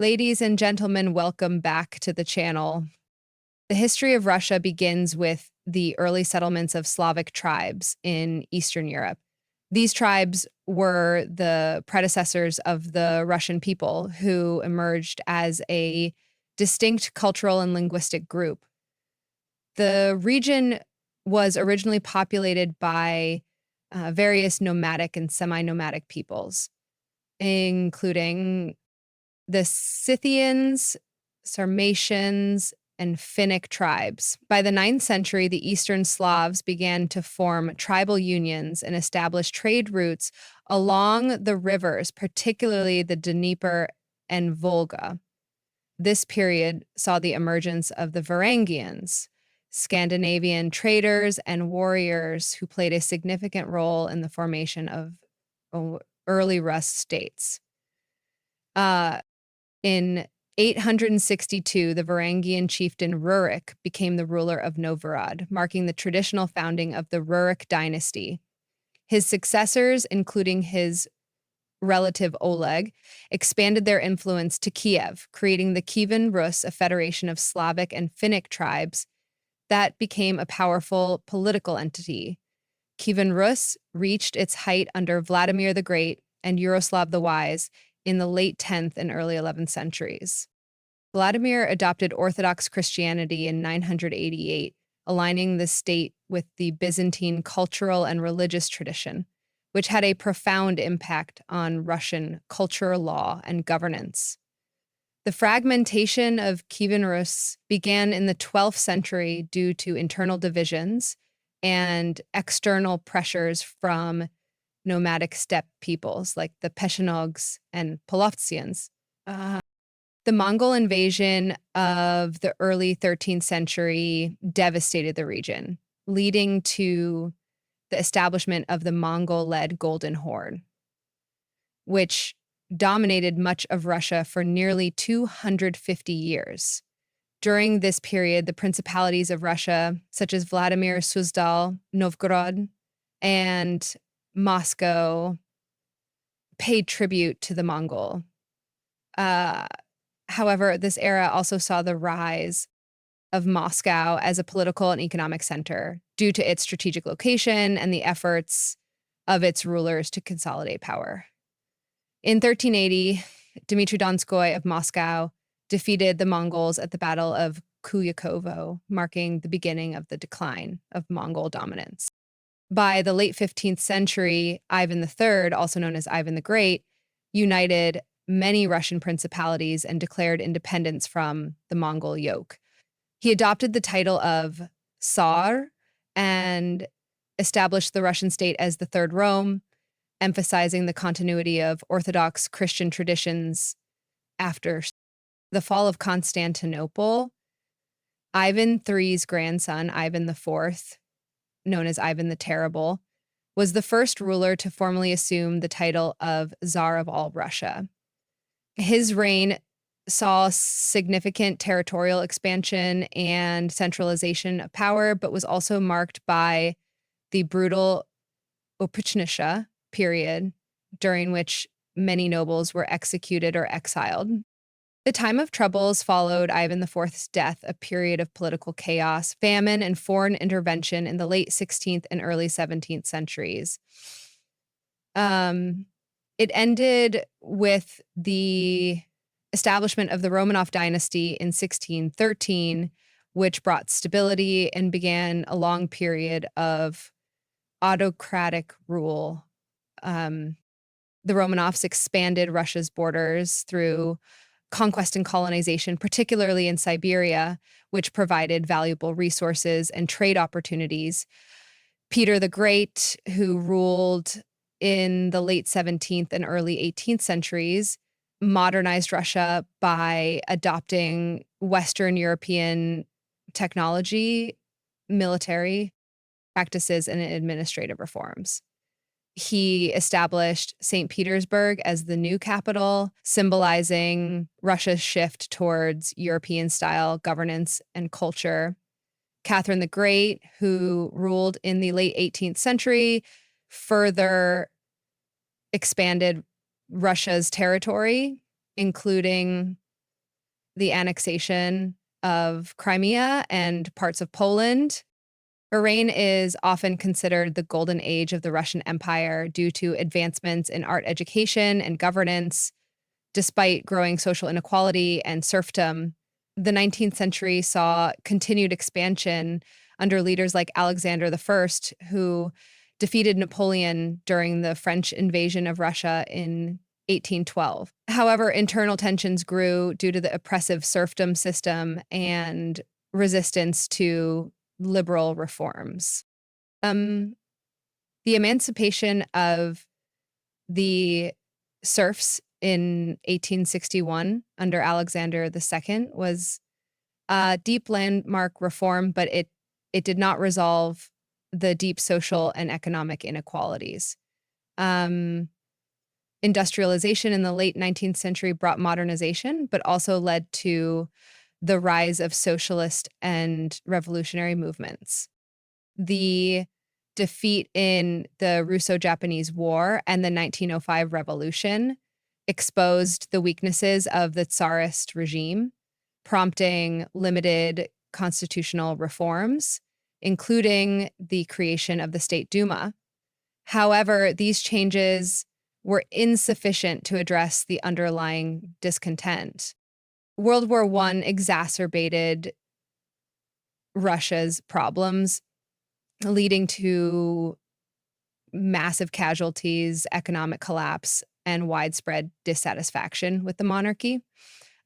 Ladies and gentlemen, welcome back to the channel. The history of Russia begins with the early settlements of Slavic tribes in Eastern Europe. These tribes were the predecessors of the Russian people who emerged as a distinct cultural and linguistic group. The region was originally populated by various nomadic and semi-nomadic peoples, including the Scythians, Sarmatians, and Finnic tribes. By the 9th century, the Eastern Slavs began to form tribal unions and establish trade routes along the rivers, particularly the Dnieper and Volga. This period saw the emergence of the Varangians, Scandinavian traders and warriors who played a significant role in the formation of early Rus states. In 862, the Varangian chieftain Rurik became the ruler of Novgorod, marking the traditional founding of the Rurik dynasty. His successors, including his relative Oleg, expanded their influence to Kiev, creating the Kievan Rus, a federation of Slavic and Finnic tribes that became a powerful political entity. Kievan Rus reached its height under Vladimir the Great and Yaroslav the Wise in the late 10th and early 11th centuries. Vladimir adopted Orthodox Christianity in 988, aligning the state with the Byzantine cultural and religious tradition, which had a profound impact on Russian culture, law, and governance. The fragmentation of Kievan Rus began in the 12th century due to internal divisions and external pressures from nomadic steppe peoples like the Peshenogs and Polovtsians. The Mongol invasion of the early 13th century devastated the region, leading to the establishment of the Mongol-led Golden Horde, which dominated much of Russia for nearly 250 years. During this period, the principalities of Russia, such as Vladimir, Suzdal, Novgorod, and Moscow, paid tribute to the Mongol. However, this era also saw the rise of Moscow as a political and economic center due to its strategic location and the efforts of its rulers to consolidate power. In 1380, Dmitry Donskoy of Moscow defeated the Mongols at the Battle of Kuyakovo, marking the beginning of the decline of Mongol dominance. By the late 15th century, Ivan III, also known as Ivan the Great, united many Russian principalities and declared independence from the Mongol yoke. He adopted the title of Tsar and established the Russian state as the Third Rome, emphasizing the continuity of Orthodox Christian traditions. After the fall of Constantinople, Ivan III's grandson, Ivan IV, known as Ivan the Terrible, was the first ruler to formally assume the title of Tsar of all Russia. His reign saw significant territorial expansion and centralization of power, but was also marked by the brutal Opuchnisha period, during which many nobles were executed or exiled. The time of troubles followed Ivan IV's death, a period of political chaos, famine, and foreign intervention in the late 16th and early 17th centuries. It ended with the establishment of the Romanov dynasty in 1613, which brought stability and began a long period of autocratic rule. The Romanovs expanded Russia's borders through conquest and colonization, particularly in Siberia, which provided valuable resources and trade opportunities. Peter the Great, who ruled in the late 17th and early 18th centuries, modernized Russia by adopting Western European technology, military practices, and administrative reforms. He established St. Petersburg as the new capital, symbolizing Russia's shift towards European-style governance and culture. Catherine the Great, who ruled in the late 18th century, further expanded Russia's territory, including the annexation of Crimea and parts of Poland. Her reign is often considered the golden age of the Russian Empire due to advancements in art education and governance. Despite growing social inequality and serfdom, the 19th century saw continued expansion under leaders like Alexander I, who defeated Napoleon during the French invasion of Russia in 1812. However, internal tensions grew due to the oppressive serfdom system and resistance to liberal reforms. Um, the emancipation of the serfs in 1861 under Alexander II was a deep landmark reform, but it did not resolve the deep social and economic inequalities. Industrialization in the late 19th century brought modernization, but also led to the rise of socialist and revolutionary movements. The defeat in the Russo-Japanese War and the 1905 revolution exposed the weaknesses of the Tsarist regime, prompting limited constitutional reforms, including the creation of the State Duma. However, these changes were insufficient to address the underlying discontent. World War I exacerbated Russia's problems, leading to massive casualties, economic collapse, and widespread dissatisfaction with the monarchy.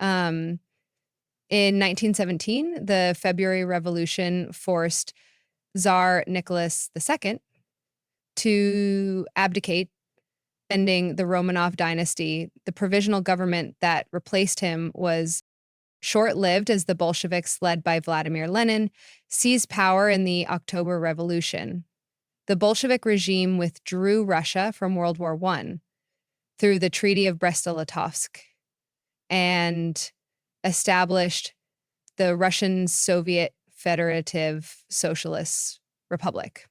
In 1917, the February Revolution forced Tsar Nicholas II to abdicate, ending the Romanov dynasty. The provisional government that replaced him was short-lived as the Bolsheviks, led by Vladimir Lenin, seized power in the October Revolution. The Bolshevik regime withdrew Russia from World War I through the Treaty of Brest-Litovsk and established the Russian Soviet Federative Socialist Republic.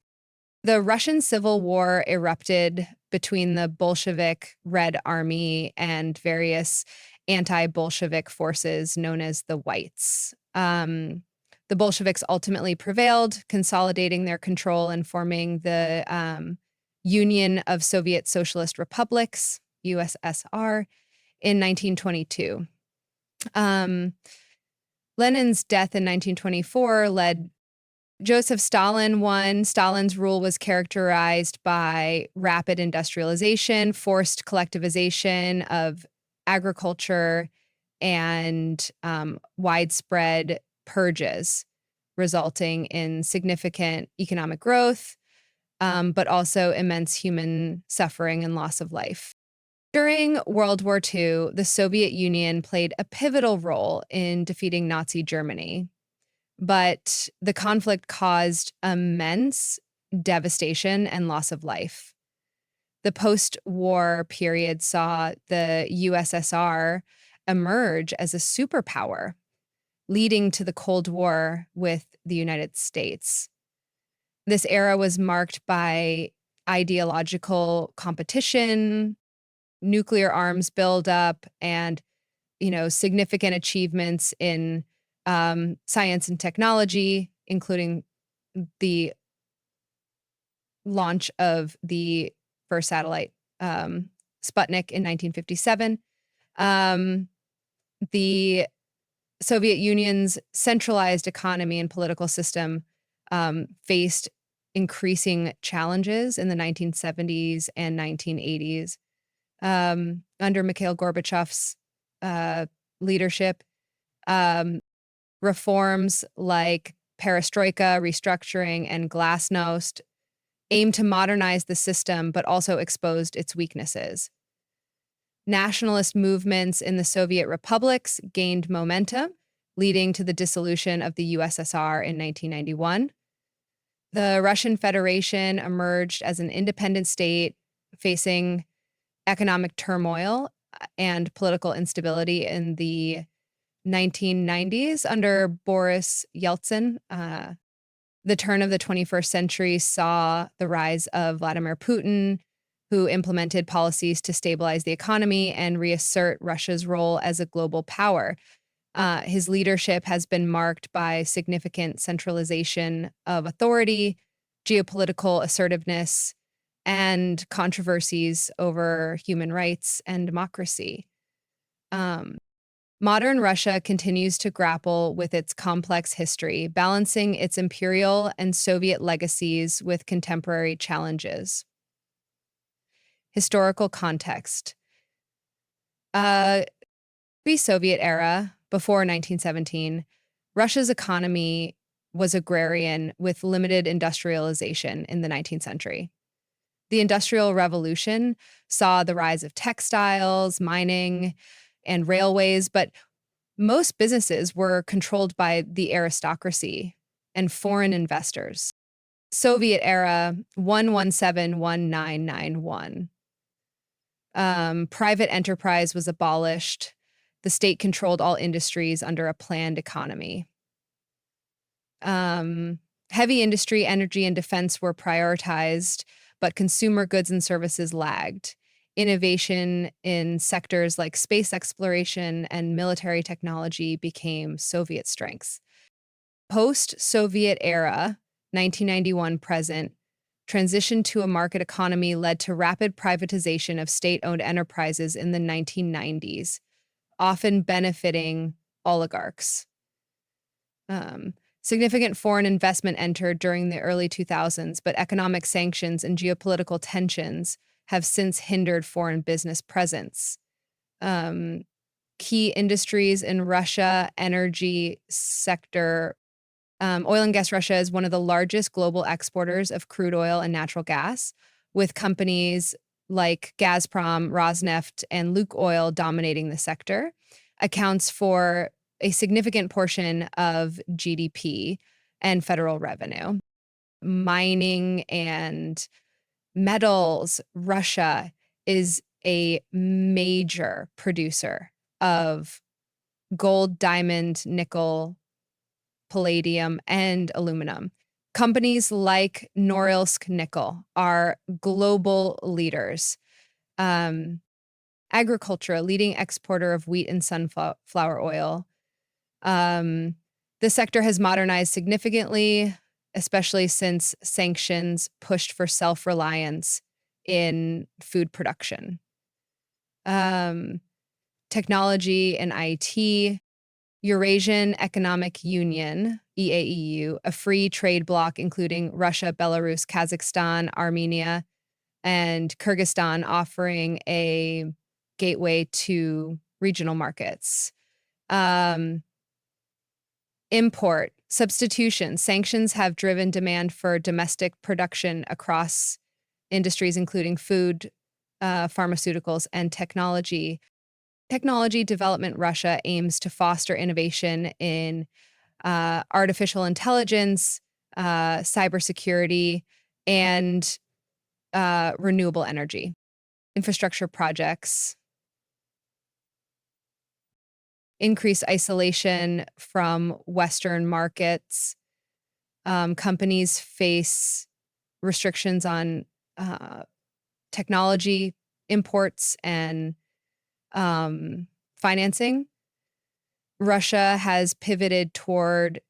The Russian Civil War erupted between the Bolshevik Red Army and various anti-Bolshevik forces known as the Whites. The Bolsheviks ultimately prevailed, consolidating their control and forming the Union of Soviet Socialist Republics, USSR, in 1922. Lenin's death in 1924 led Joseph Stalin won. Stalin's rule was characterized by rapid industrialization, forced collectivization of agriculture, and widespread purges, resulting in significant economic growth, but also immense human suffering and loss of life. During World War II, the Soviet Union played a pivotal role in defeating Nazi Germany, but the conflict caused immense devastation and loss of life. The post-war period saw the USSR emerge as a superpower, leading to the Cold War with the United States. This era was marked by ideological competition, nuclear arms buildup, and significant achievements in science and technology, including the launch of the first satellite, Sputnik, in 1957. The Soviet Union's centralized economy and political system faced increasing challenges in the 1970s and 1980s. Under Mikhail Gorbachev's leadership, reforms like perestroika, restructuring, and glasnost aimed to modernize the system, but also exposed its weaknesses. Nationalist movements in the Soviet republics gained momentum, leading to the dissolution of the USSR in 1991. The Russian Federation emerged as an independent state, facing economic turmoil and political instability in the 1990s under Boris Yeltsin. The turn of the 21st century saw the rise of Vladimir Putin, who implemented policies to stabilize the economy and reassert Russia's role as a global power. His leadership has been marked by significant centralization of authority, geopolitical assertiveness, and controversies over human rights and democracy. Um, Modern Russia continues to grapple with its complex history, balancing its imperial and Soviet legacies with contemporary challenges. Historical context. Pre-Soviet era, before 1917, Russia's economy was agrarian with limited industrialization in the 19th century. The Industrial Revolution saw the rise of textiles, mining, and railways, but most businesses were controlled by the aristocracy and foreign investors. Soviet era 1171991. Private enterprise was abolished. The state controlled all industries under a planned economy. Heavy industry, energy, and defense were prioritized, but consumer goods and services lagged. Innovation in sectors like space exploration and military technology became Soviet strengths. Post-Soviet era, 1991 present, transition to a market economy led to rapid privatization of state-owned enterprises in the 1990s, often benefiting oligarchs. Significant foreign investment entered during the early 2000s, but economic sanctions and geopolitical tensions have since hindered foreign business presence. Key industries in Russia, energy sector. Oil and gas. Russia is one of the largest global exporters of crude oil and natural gas, with companies like Gazprom, Rosneft, and Lukoil dominating the sector, accounts for a significant portion of GDP and federal revenue. Mining and metals. Russia is a major producer of gold, diamond, nickel, palladium, and aluminum. Companies like Norilsk Nickel are global leaders. Agriculture, a leading exporter of wheat and sunflower oil. The sector has modernized significantly, especially since sanctions pushed for self-reliance in food production. Technology and IT. Eurasian Economic Union, EAEU, a free trade bloc including Russia, Belarus, Kazakhstan, Armenia, and Kyrgyzstan, offering a gateway to regional markets. Import, substitution. Sanctions have driven demand for domestic production across industries, including food, pharmaceuticals, and technology. Technology development. Russia aims to foster innovation in artificial intelligence, cybersecurity, and renewable energy. Infrastructure projects. Increase isolation from Western markets. Companies face restrictions on technology imports and financing. Russia has pivoted toward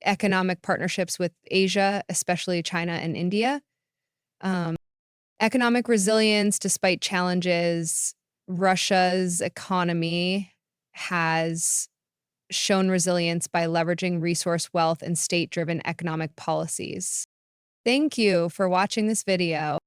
economic partnerships with Asia, especially China and India. Economic resilience. Despite challenges, Russia's economy has shown resilience by leveraging resource wealth and state-driven economic policies. Thank you for watching this video.